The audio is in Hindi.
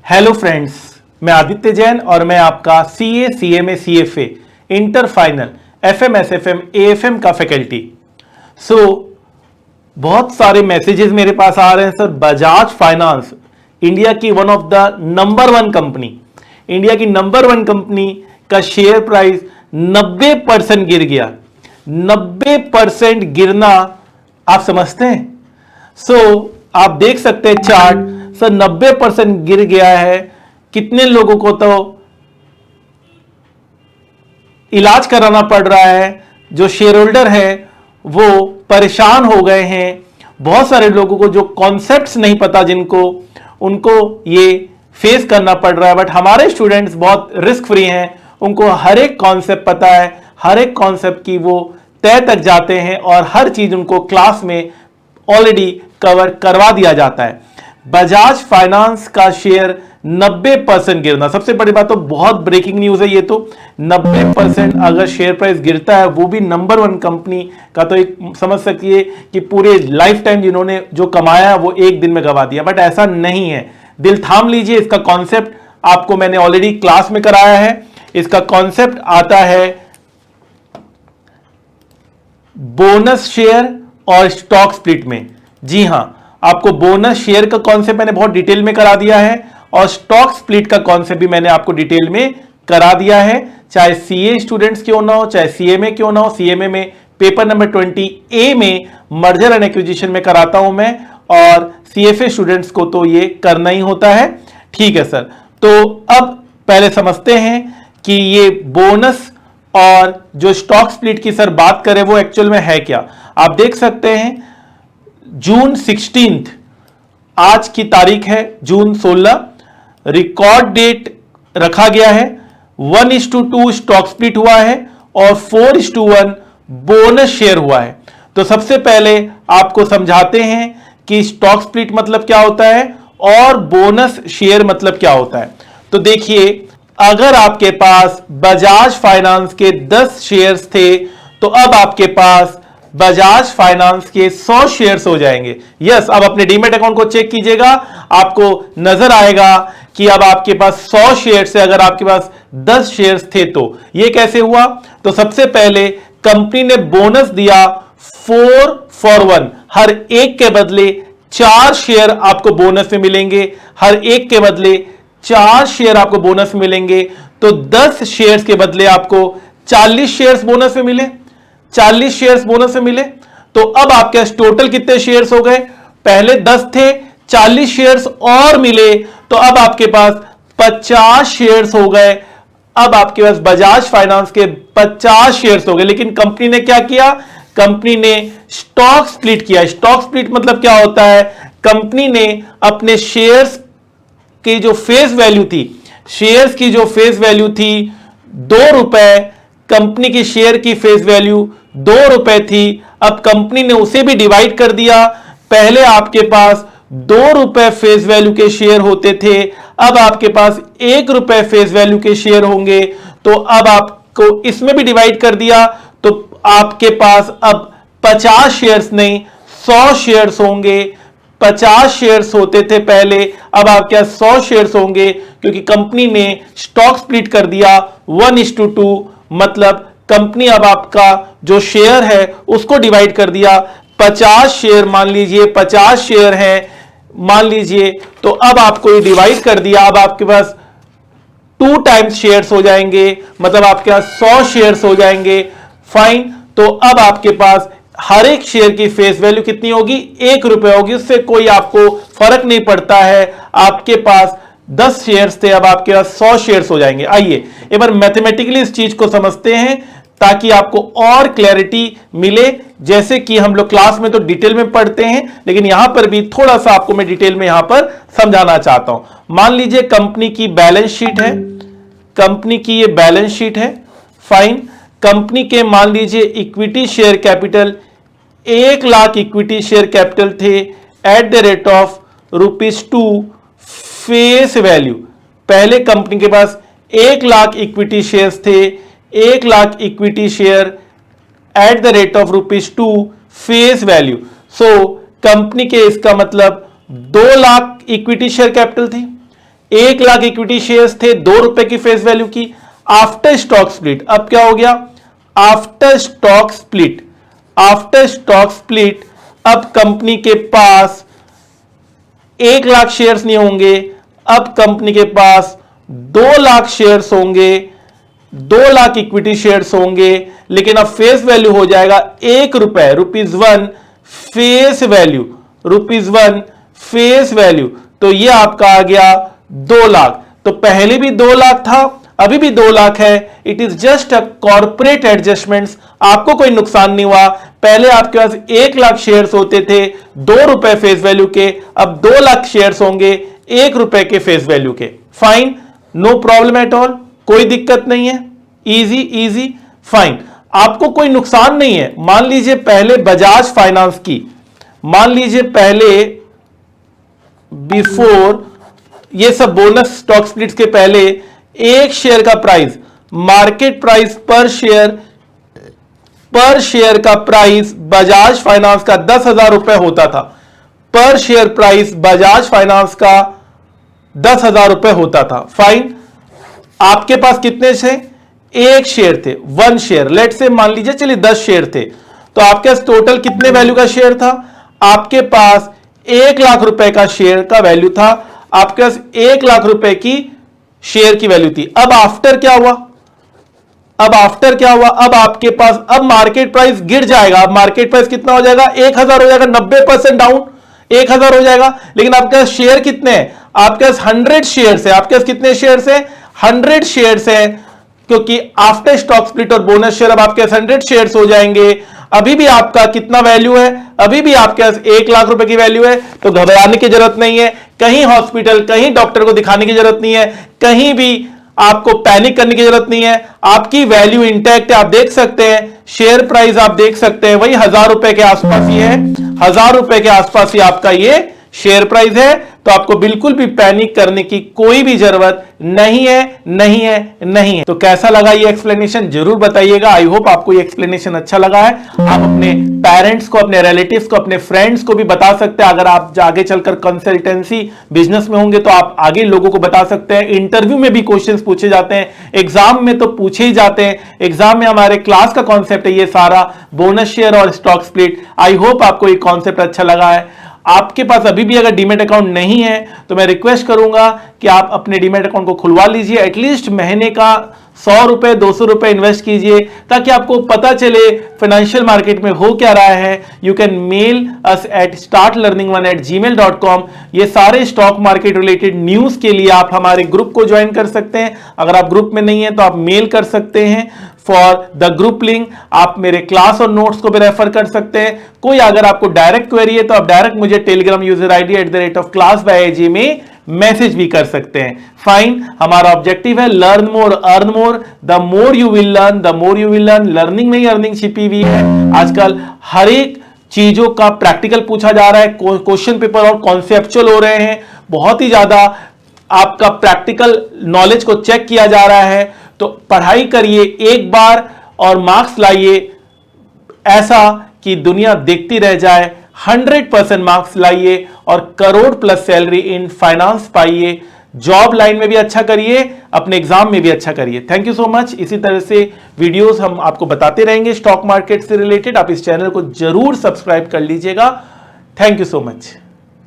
हेलो फ्रेंड्स, मैं आदित्य जैन और मैं आपका CA, CMA, CFA, inter final, FM, SFM, AFM का फैकल्टी। बहुत सारे मैसेजेस मेरे पास आ रहे हैं सर। बजाज फाइनेंस इंडिया की one of the number one company, India की नंबर वन कंपनी का शेयर प्राइस 90% गिर गया। 90% गिरना आप समझते हैं? आप देख सकते हैं चार्ट सर, 90% गिर गया है। कितने लोगों को तो इलाज कराना पड़ रहा है, जो शेयर होल्डर है वो परेशान हो गए हैं। बहुत सारे लोगों को जो कॉन्सेप्ट्स नहीं पता, जिनको उनको ये फेस करना पड़ रहा है। बट हमारे स्टूडेंट्स बहुत रिस्क फ्री हैं, उनको हर एक कॉन्सेप्ट पता है, हर एक कॉन्सेप्ट की वो तय तक जाते हैं और हर चीज उनको क्लास में ऑलरेडी कवर करवा दिया जाता है। बजाज फाइनेंस का शेयर 90% गिरना, सबसे बड़ी बात तो बहुत ब्रेकिंग न्यूज है ये तो। 90% अगर शेयर प्राइस गिरता है, वो भी नंबर वन कंपनी का, तो एक समझ सकिए कि पूरे लाइफ टाइम जिन्होंने जो कमाया वो एक दिन में गवा दिया। बट ऐसा नहीं है, दिल थाम लीजिए। इसका कॉन्सेप्ट आपको मैंने ऑलरेडी क्लास में कराया है। इसका कॉन्सेप्ट आता है बोनस शेयर और स्टॉक स्प्लिट में। जी हां, आपको बोनस शेयर का कॉन्सेप्ट मैंने बहुत डिटेल में करा दिया है और स्टॉक स्प्लिट का कॉन्सेप्ट भी मैंने आपको डिटेल में करा दिया है। चाहे सीए स्टूडेंट्स क्यों ना हो, चाहे सीएमए क्यों ना हो। सीएमए में पेपर नंबर 20A में मर्जर एंड एक्विजिशन में कराता हूं मैं, और सीएफए स्टूडेंट्स को तो ये करना ही होता है। ठीक है सर, तो अब पहले समझते हैं कि ये बोनस और जो स्टॉक स्प्लिट की सर बात करें वो एक्चुअल में है क्या। आप देख सकते हैं जून 16 आज की तारीख है, जून 16 रिकॉर्ड डेट रखा गया है। 1:2 स्टॉक स्प्लिट हुआ है और 4:1 बोनस शेयर हुआ है। तो सबसे पहले आपको समझाते हैं कि स्टॉक स्प्लिट मतलब क्या होता है और बोनस शेयर मतलब क्या होता है। तो देखिए, अगर आपके पास बजाज फाइनेंस के 10 शेयर्स थे, तो अब आपके पास बजाज फाइनेंस के 100 शेयर्स हो जाएंगे। यस, अब अपने डीमेट अकाउंट को चेक कीजिएगा, आपको नजर आएगा कि अब आपके पास 100 शेयर्स है। अगर आपके पास 10 शेयर्स थे तो ये कैसे हुआ। तो सबसे पहले कंपनी ने बोनस दिया 4 for 1, हर एक के बदले 4 शेयर आपको बोनस में मिलेंगे। हर एक के बदले 4 शेयर आपको बोनस में मिलेंगे। तो 10 शेयर्स के बदले आपको 40 शेयर्स बोनस में मिले। 40 शेयर्स बोनस में मिले। तो अब आपके टोटल कितने शेयर्स हो गए। पहले 10 थे, 40 शेयर्स और मिले, तो अब आपके पास 50 शेयर्स हो गए। अब आपके पास बजाज फाइनेंस के 50 शेयर्स हो गए। लेकिन कंपनी ने क्या किया, कंपनी ने स्टॉक स्प्लिट किया। स्टॉक स्प्लिट मतलब क्या होता है, कंपनी ने अपने शेयर्स की जो फेस वैल्यू थी, शेयर्स की जो फेस वैल्यू थी 2 रुपए, कंपनी की शेयर की फेस वैल्यू 2 रुपए थी। अब कंपनी ने उसे भी डिवाइड कर दिया। पहले आपके पास 2 रुपए फेस वैल्यू के शेयर होते थे, अब आपके पास 1 रुपए फेस वैल्यू के शेयर होंगे। तो अब आपको इसमें भी डिवाइड कर दिया, तो आपके पास अब 50 शेयर्स नहीं 100 शेयर्स होंगे। 50 शेयर्स होते थे पहले, अब आपके पास 100 शेयर्स होंगे, क्योंकि कंपनी ने स्टॉक स्प्लिट कर दिया 1:2। मतलब कंपनी अब आपका जो शेयर है उसको डिवाइड कर दिया। 50 शेयर मान लीजिए, 50 शेयर है मान लीजिए, तो अब आपको ये डिवाइड कर दिया। अब आपके पास 2 टाइम्स शेयर्स हो जाएंगे, मतलब आपके पास 100 शेयर्स हो जाएंगे। फाइन, तो अब आपके पास हर एक शेयर की फेस वैल्यू कितनी होगी, 1 रुपए होगी। उससे कोई आपको फर्क नहीं पड़ता है। आपके पास 10 शेयर्स थे, अब आपके पास 100 शेयर्स हो जाएंगे। आइए एक बार मैथमेटिकली इस चीज को समझते हैं, ताकि आपको और क्लैरिटी मिले। जैसे कि हम लोग क्लास में तो डिटेल में पढ़ते हैं, लेकिन यहां पर भी थोड़ा सा आपको मैं डिटेल में यहां पर समझाना चाहता हूं। मान लीजिए कंपनी की बैलेंस शीट है, कंपनी की ये बैलेंस शीट है। फाइन, कंपनी के मान लीजिए equity share capital 1 lakh equity share capital थे at the rate of ₹2 face value. पहले कंपनी के पास 1 लाख इक्विटी शेयर्स थे, 1 lakh equity share at the rate of ₹2 face value. So company के इसका मतलब 2 लाख इक्विटी शेयर कैपिटल थी। 1,00,000 इक्विटी शेयर्स थे, 2 रुपए की फेस वैल्यू की। आफ्टर स्टॉक स्प्लिट अब क्या हो गया, after stock split, after stock split अब कंपनी के पास 1,00,000 शेयर्स नहीं होंगे, अब कंपनी के पास 2,00,000 शेयर्स होंगे, 2,00,000 इक्विटी शेयर्स होंगे, लेकिन अब फेस वैल्यू हो जाएगा 1 रुपए, ₹1 फेस वैल्यू, ₹1 फेस वैल्यू। तो ये आपका आ गया 2,00,000। तो पहले भी 2,00,000 था, अभी भी 2,00,000 है। It is just a corporate adjustments, आपको कोई नुकसान नहीं हुआ। पहले आपके पास 1,00,000 शेयर्स होते थे 2 रुपए फेस वैल्यू के, अब 2,00,000 शेयर्स होंगे 1 रुपए के फेस वैल्यू के। Fine, no problem at all, कोई दिक्कत नहीं है, इजी इजी, फाइन। आपको कोई नुकसान नहीं है। मान लीजिए पहले बजाज फाइनेंस की, मान लीजिए पहले बिफोर ये सब बोनस स्टॉक स्प्लिट्स के पहले एक शेयर का प्राइस, मार्केट प्राइस पर शेयर का प्राइस बजाज फाइनेंस का 10,000 रुपए होता था। पर शेयर प्राइस बजाज फाइनेंस का 10,000 रुपए होता था। फाइन, आपके पास कितने थे, एक शेयर थे, 1 शेयर, लेट से मान लीजिए चलिए 10 शेयर थे, तो आपके पास टोटल कितने वैल्यू का शेयर था, आपके पास 1,00,000 रुपए का शेयर का वैल्यू था, आपके पास 1,00,000 रुपए की शेयर की वैल्यू थी। अब आफ्टर क्या हुआ, अब आफ्टर क्या हुआ, अब आपके पास अब मार्केट प्राइस गिर जाएगा। अब मार्केट प्राइस कितना हो जाएगा, 1,000 हो जाएगा, 90% डाउन, 1,000 हो जाएगा। लेकिन आपके पास शेयर कितने हैं, आपके पास 100 शेयर्स है। आपके पास कितने शेयर्स है, 100 शेयर्स है, क्योंकि आफ्टर स्टॉक स्प्लिट और बोनस शेयर अब आपके 100 शेयर्स हो जाएंगे। अभी भी आपका कितना वैल्यू है, अभी भी आपके पास 1,00,000 रुपए की वैल्यू है। तो घबराने की जरूरत नहीं है, कहीं हॉस्पिटल, कहीं डॉक्टर को दिखाने की जरूरत नहीं है, कहीं भी आपको पैनिक करने की जरूरत नहीं है। आपकी वैल्यू इंटैक्ट है, आप देख सकते हैं शेयर प्राइस, आप देख सकते हैं वही 1,000 रुपए के आसपास ही है, 1,000 रुपए के आसपास ही आपका ये शेयर प्राइस है। तो आपको बिल्कुल भी पैनिक करने की कोई भी जरूरत नहीं है, नहीं है, नहीं है। तो कैसा लगा ये एक्सप्लेनेशन जरूर बताइएगा। आई होप आपको ये एक्सप्लेनेशन अच्छा लगा है। आप अपने पेरेंट्स को, अपने रिलेटिव्स को, अपने फ्रेंड्स को भी बता सकते हैं। अगर आप आगे चलकर कंसल्टेंसी बिजनेस में होंगे तो आप आगे लोगों को बता सकते हैं। इंटरव्यू में भी क्वेश्चंस पूछे जाते हैं, एग्जाम में तो पूछे ही जाते हैं। एग्जाम में हमारे क्लास का कॉन्सेप्ट है ये सारा, बोनस शेयर और स्टॉक स्प्लिट। आई होप आपको ये कॉन्सेप्ट अच्छा लगा है। आपके पास अभी भी अगर डीमैट अकाउंट नहीं है तो मैं रिक्वेस्ट करूंगा कि आप अपने डीमैट अकाउंट को खुलवा लीजिए। एटलीस्ट महीने का 100 रुपए 200 रुपए इन्वेस्ट कीजिए, ताकि आपको पता चले फाइनेंशियल मार्केट में हो क्या रहा है। You can mail us at startlearning1@gmail.com। ये सारे स्टॉक मार्केट रिलेटेड न्यूज के लिए आप हमारे ग्रुप को ज्वाइन कर सकते हैं। अगर आप ग्रुप में नहीं है तो आप मेल कर सकते हैं फॉर द ग्रुप लिंक। आप मेरे क्लास और नोट्स को भी रेफर कर सकते हैं। कोई अगर आपको डायरेक्ट क्वेरी है तो आप डायरेक्ट मुझे टेलीग्राम यूजर आईडी @class_by_ag में मैसेज भी कर सकते हैं। फाइन, हमारा ऑब्जेक्टिव है learn more earn more. The more you will learn, the more you will learn. Learning में ही अर्निंग छिपी हुई है। आजकल हर एक चीजों का प्रैक्टिकल पूछा जा रहा है, क्वेश्चन पेपर और कॉन्सेप्चुअल हो रहे हैं। बहुत ही ज्यादा आपका प्रैक्टिकल नॉलेज को चेक किया जा रहा है। तो पढ़ाई करिए एक बार और मार्क्स लाइए, ऐसा कि दुनिया देखती रह जाए। 100% मार्क्स लाइए और crore plus salary in finance पाइए। जॉब लाइन में भी अच्छा करिए, अपने एग्जाम में भी अच्छा करिए। Thank you so much. इसी तरह से वीडियोस हम आपको बताते रहेंगे स्टॉक मार्केट से रिलेटेड। आप इस चैनल को जरूर सब्सक्राइब कर लीजिएगा। Thank you so much.